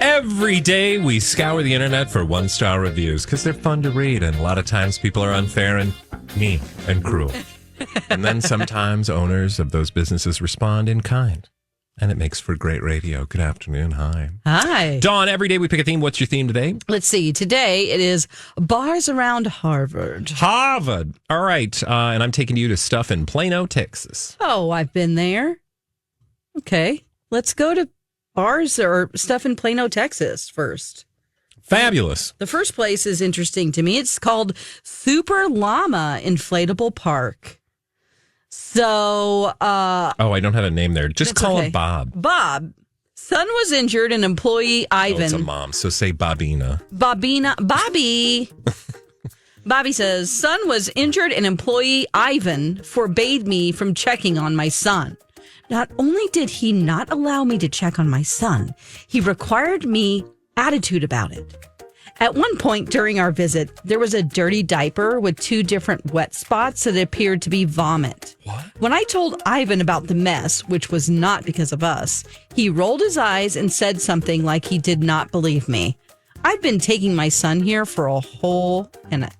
Every day we scour the internet for one-star reviews because they're fun to read, and a lot of times people are unfair and mean and cruel. And then sometimes owners of those businesses respond in kind. And it makes for great radio. Good afternoon. Hi. Hi. Dawn, every day we pick a theme. What's your theme today? Let's see. Today it is bars around Harvard. Harvard. All right. And I'm taking you to stuff in Plano, Texas. Oh, I've been there. Okay. Let's go to bars or stuff in Plano, Texas first. Fabulous. The first place is interesting to me. It's called Super Llama Inflatable Park. So, I don't have a name there. Just call him Bob. Bob. Son was injured and employee Ivan. It's a mom, so say Bobby. Bobby says, son was injured and employee Ivan forbade me from checking on my son. Not only did he not allow me to check on my son, he required me attitude about it. At one point during our visit, there was a dirty diaper with 2 different wet spots that appeared to be vomit. What? When I told Ivan about the mess, which was not because of us, he rolled his eyes and said something like he did not believe me. I've been taking my son here for a whole and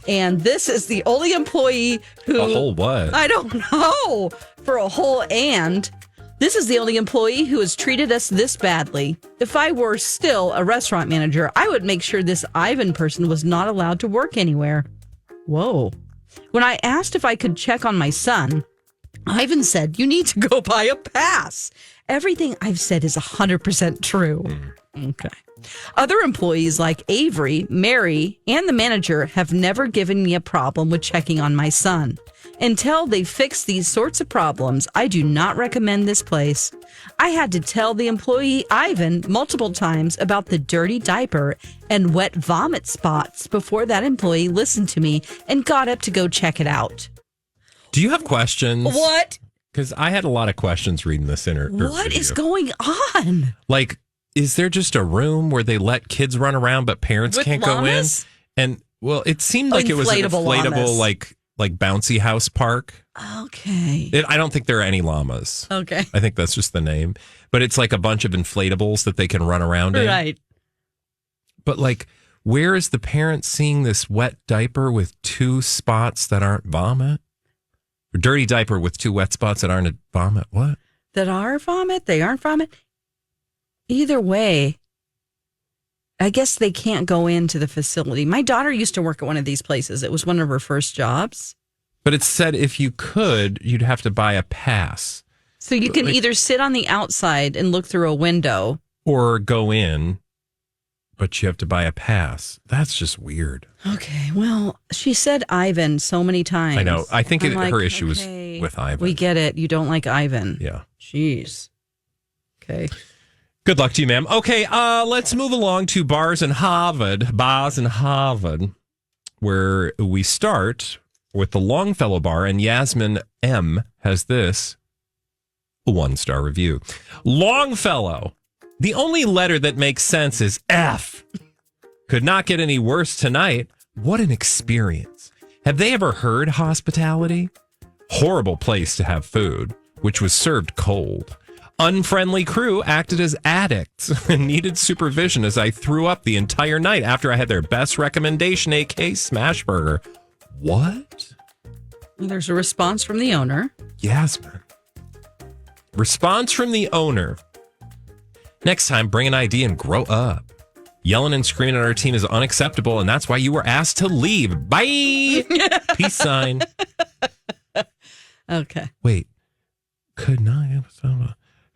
and this is the only employee who... A whole what? I don't know. For a whole and... This is the only employee who has treated us this badly. If I were still a restaurant manager, I would make sure this Ivan person was not allowed to work anywhere. Whoa. When I asked if I could check on my son, Ivan said, you need to go buy a pass. Everything I've said is 100% true. Okay. Other employees like Avery, Mary, and the manager have never given me a problem with checking on my son. Until they fix these sorts of problems, I do not recommend this place. I had to tell the employee Ivan multiple times about the dirty diaper and wet vomit spots before that employee listened to me and got up to go check it out. Do you have questions? What? Because I had a lot of questions reading this interview. What is going on? Like, is there just a room where they let kids run around but parents With can't llamas? go in? And, well, it seemed like it was an inflatable, llamas. like bouncy house park. Okay. I don't think there are any llamas. Okay. I think that's just the name. But it's like a bunch of inflatables that they can run around in. Right. But like, where is the parent seeing this wet diaper with 2 spots that aren't vomit? Or dirty diaper with 2 wet spots that aren't vomit? What? That are vomit? They aren't vomit? Either way, I guess they can't go into the facility. My daughter used to work at one of these places. It was one of her first jobs. But it said if you could, you'd have to buy a pass. So you can either sit on the outside and look through a window. Or go in, but you have to buy a pass. That's just weird. Okay, well, she said Ivan so many times. I know. I think I'm her issue was with Ivan. We get it. You don't like Ivan. Yeah. Jeez. Okay. Good luck to you, ma'am. Okay, let's move along to bars in Harvard, where we start with the Longfellow Bar, and Yasmin M. has this 1-star review. Longfellow, the only letter that makes sense is F. Could not get any worse tonight. What an experience. Have they ever heard hospitality? Horrible place to have food, which was served cold. Unfriendly crew acted as addicts and needed supervision as I threw up the entire night after I had their best recommendation, a.k.a. smash burger. What? There's a response from the owner. Yasmin. Response from the owner. Next time, bring an ID and grow up. Yelling and screaming at our team is unacceptable, and that's why you were asked to leave. Bye. Peace sign. Okay. Wait. Could not have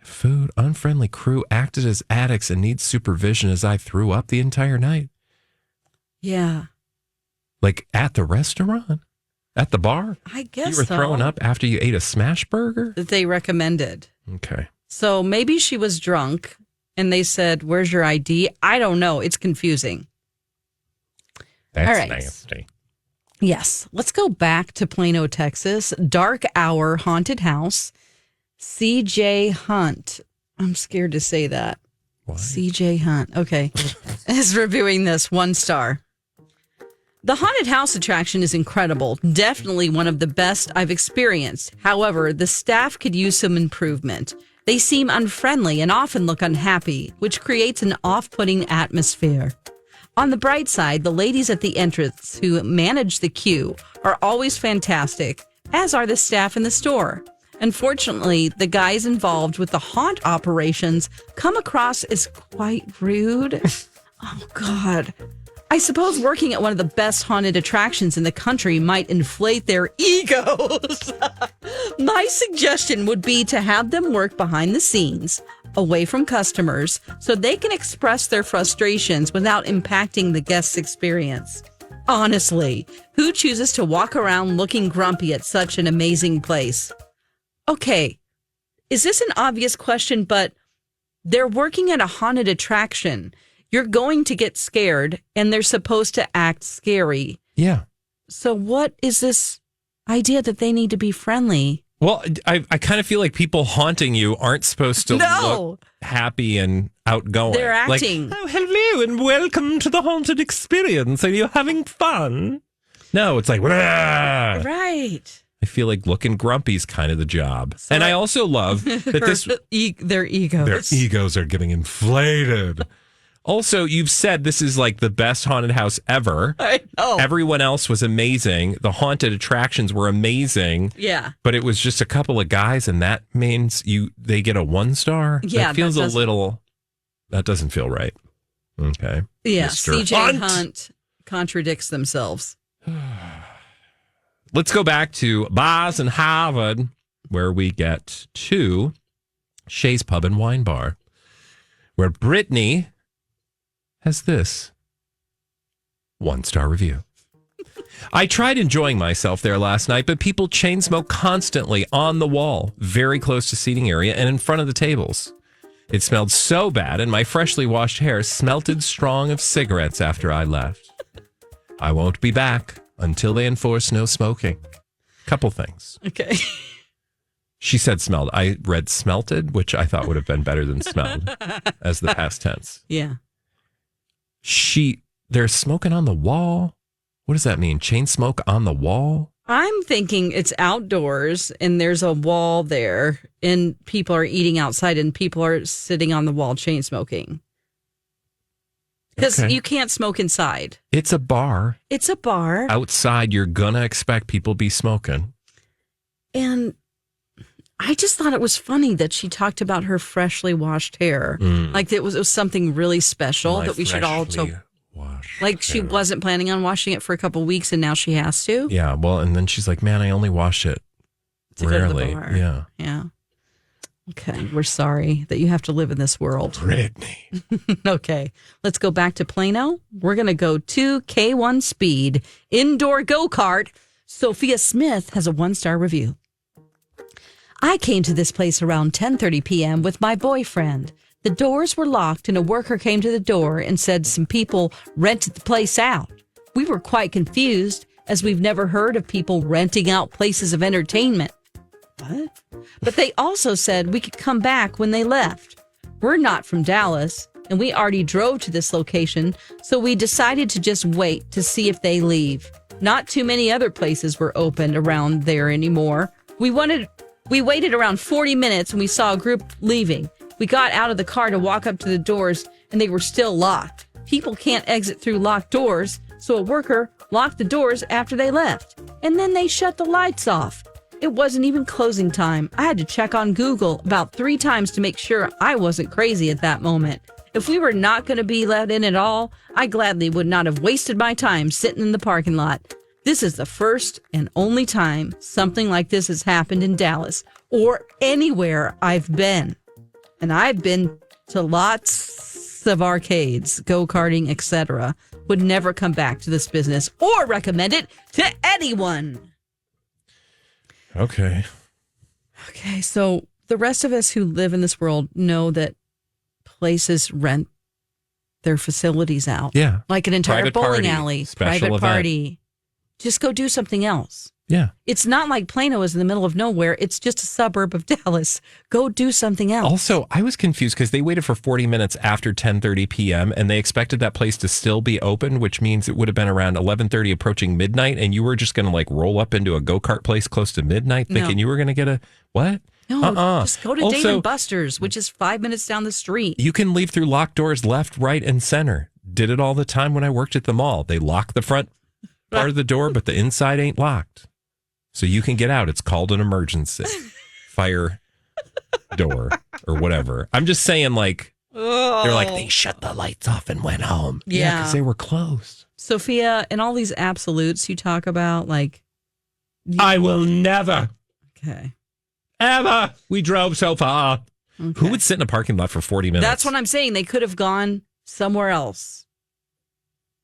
food. Unfriendly crew acted as addicts and needs supervision as I threw up the entire night. Yeah. Like at the restaurant? At the bar? I guess you were throwing up after you ate a smash burger? That they recommended. Okay. So maybe she was drunk and they said, where's your ID? I don't know. It's confusing. That's all right. nasty. Yes. Let's go back to Plano, Texas. Dark Hour Haunted House. CJ Hunt. I'm scared to say that. What? CJ Hunt. Okay. Is reviewing this 1 star. The haunted house attraction is incredible. Definitely one of the best I've experienced. However, the staff could use some improvement. They seem unfriendly and often look unhappy, which creates an off-putting atmosphere. On the bright side, the ladies at the entrance who manage the queue are always fantastic, as are the staff in the store. Unfortunately, the guys involved with the haunt operations come across as quite rude. Oh, God. I suppose working at one of the best haunted attractions in the country might inflate their egos. My suggestion would be to have them work behind the scenes, away from customers, so they can express their frustrations without impacting the guest's experience. Honestly, who chooses to walk around looking grumpy at such an amazing place? Okay, is this an obvious question, but they're working at a haunted attraction. You're going to get scared, and they're supposed to act scary. Yeah. So what is this idea that they need to be friendly? Well, I kind of feel like people haunting you aren't supposed to look happy and outgoing. They're acting. Like, oh, hello and welcome to the haunted experience. Are you having fun? No, it's like, "Rah!" Right. I feel like looking grumpy is kind of the job. So and I also love that their egos are getting inflated. Also, you've said this is like the best haunted house ever. I know. Everyone else was amazing. The haunted attractions were amazing. Yeah. But it was just a couple of guys, and that means they get a 1 star? Yeah. That feels a little... That doesn't feel right. Okay. Yeah. Mr. CJ Hunt contradicts themselves. Let's go back to Bars in Harvard, where we get to Shay's Pub and Wine Bar, where Brittany has this 1-star review. I tried enjoying myself there last night, but people chain smoke constantly on the wall, very close to seating area and in front of the tables. It smelled so bad, and my freshly washed hair smelted strong of cigarettes after I left. I won't be back until they enforce no smoking. Couple things. Okay. She said smelled. I read smelted, which I thought would have been better than smelled as the past tense. Yeah. They're smoking on the wall. What does that mean? Chain smoke on the wall? I'm thinking it's outdoors and there's a wall there and people are eating outside and people are sitting on the wall chain smoking. Because you can't smoke inside. It's a bar. It's a bar. Outside, you're going to expect people to be smoking. And I just thought it was funny that she talked about her freshly washed hair. Like it was something really special that we should all like she wasn't planning on washing it for a couple of weeks and now she has to. Yeah, well, and then she's like, man, I only wash it rarely. Go to the bar. Yeah. Okay, we're sorry that you have to live in this world. Brittany. Okay, let's go back to Plano. We're going to go to K1 Speed Indoor Go-Kart. Sophia Smith has a 1-star review. I came to this place around 10:30 p.m. with my boyfriend. The doors were locked and a worker came to the door and said some people rented the place out. We were quite confused as we've never heard of people renting out places of entertainment. What? But they also said we could come back when they left. We're not from Dallas and we already drove to this location, so we decided to just wait to see if they leave. Not too many other places were open around there anymore. We waited around 40 minutes and we saw a group leaving. We got out of the car to walk up to the doors and they were still locked. People can't exit through locked doors, so a worker locked the doors after they left. And then they shut the lights off. It wasn't even closing time. I had to check on Google about 3 times to make sure I wasn't crazy at that moment. If we were not going to be let in at all, I gladly would not have wasted my time sitting in the parking lot. This is the first and only time something like this has happened in Dallas or anywhere I've been. And I've been to lots of arcades, go-karting, etc. Would never come back to this business or recommend it to anyone. Okay, so the rest of us who live in this world know that places rent their facilities out. Yeah. Like an entire Private bowling party, alley, special private event. party. Just go do something else. Yeah. It's not like Plano is in the middle of nowhere. It's just a suburb of Dallas. Go do something else. Also, I was confused because they waited for 40 minutes after 10:30 p.m. and they expected that place to still be open, which means it would have been around 11:30 approaching midnight. And you were just going to like roll up into a go-kart place close to midnight thinking you were going to get a what? No, just go to Dave Also, and Buster's, which is 5 minutes down the street. you can leave through locked doors left, right, and center. Did it all the time when I worked at the mall. They lock the front part of the door, but the inside ain't locked. So you can get out. It's called an emergency fire door or whatever. I'm just saying, like, they're like, they shut the lights off and went home. Yeah. Because they were closed. Sophia, and all these absolutes you talk about, like... I will never, Okay. ever. We drove so far. Okay. Who would sit in a parking lot for 40 minutes? That's what I'm saying. They could have gone somewhere else.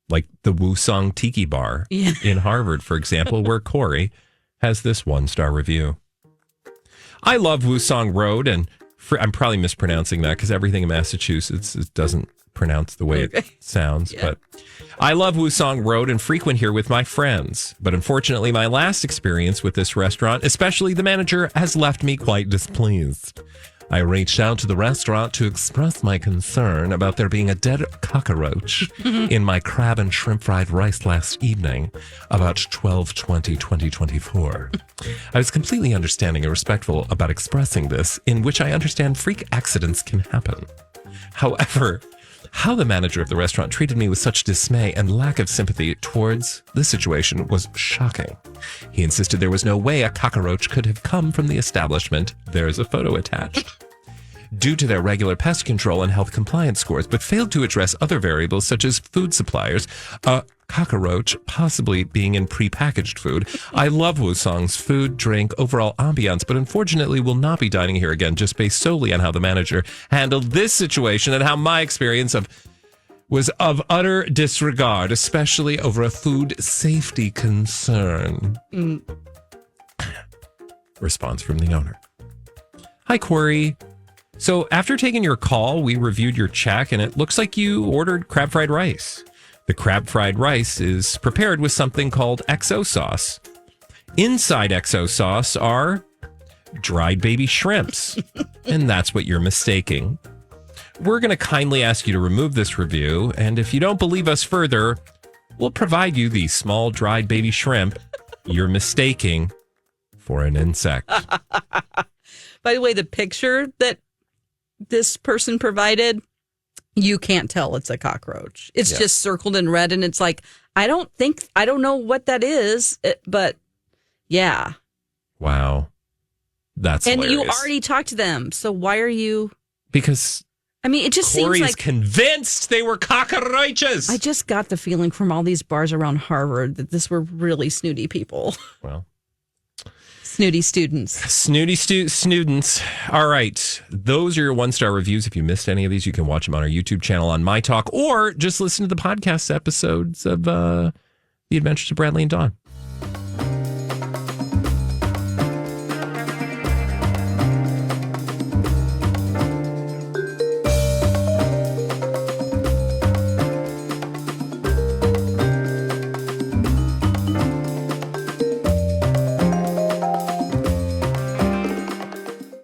Like the Woosong Tiki Bar in Harvard, for example, where Corey has this 1-star review. I love Woosong Road, and I'm probably mispronouncing that because everything in Massachusetts doesn't pronounce the way it sounds. But I love Woosong Road and frequent here with my friends. But unfortunately, my last experience with this restaurant, especially the manager, has left me quite displeased. I reached out to the restaurant to express my concern about there being a dead cockroach in my crab and shrimp fried rice last evening, about 12/20/2024. I was completely understanding and respectful about expressing this, in which I understand freak accidents can happen. However, how the manager of the restaurant treated me with such dismay and lack of sympathy towards the situation was shocking. He insisted there was no way a cockroach could have come from the establishment. There is a photo attached. Due to their regular pest control and health compliance scores, but failed to address other variables such as food suppliers, a cockroach possibly being in prepackaged food. I love Woosong's food, drink, overall ambiance, but unfortunately will not be dining here again just based solely on how the manager handled this situation and how my experience was of utter disregard, especially over a food safety concern. Response from the owner. Hi, Corey. So after taking your call, we reviewed your check, and it looks like you ordered crab fried rice. The crab fried rice is prepared with something called XO sauce. Inside XO sauce are dried baby shrimps, and that's what you're mistaking. We're going to kindly ask you to remove this review, and if you don't believe us further, we'll provide you the small dried baby shrimp you're mistaking for an insect. By the way, the picture that this person provided, you can't tell it's a cockroach. It's just circled in red, and it's like, I don't know what that is, but yeah. Wow. That's and hilarious. you already talked to them, so why are you? Because I mean, it just Corey seems is like convinced they were cockroaches. I just got the feeling from all these bars around Harvard that this were really snooty people. Well, snooty students. Snooty students. All right. Those are your 1-star reviews. If you missed any of these, you can watch them on our YouTube channel on myTalk, or just listen to the podcast episodes of The Adventures of Bradley and Dawn.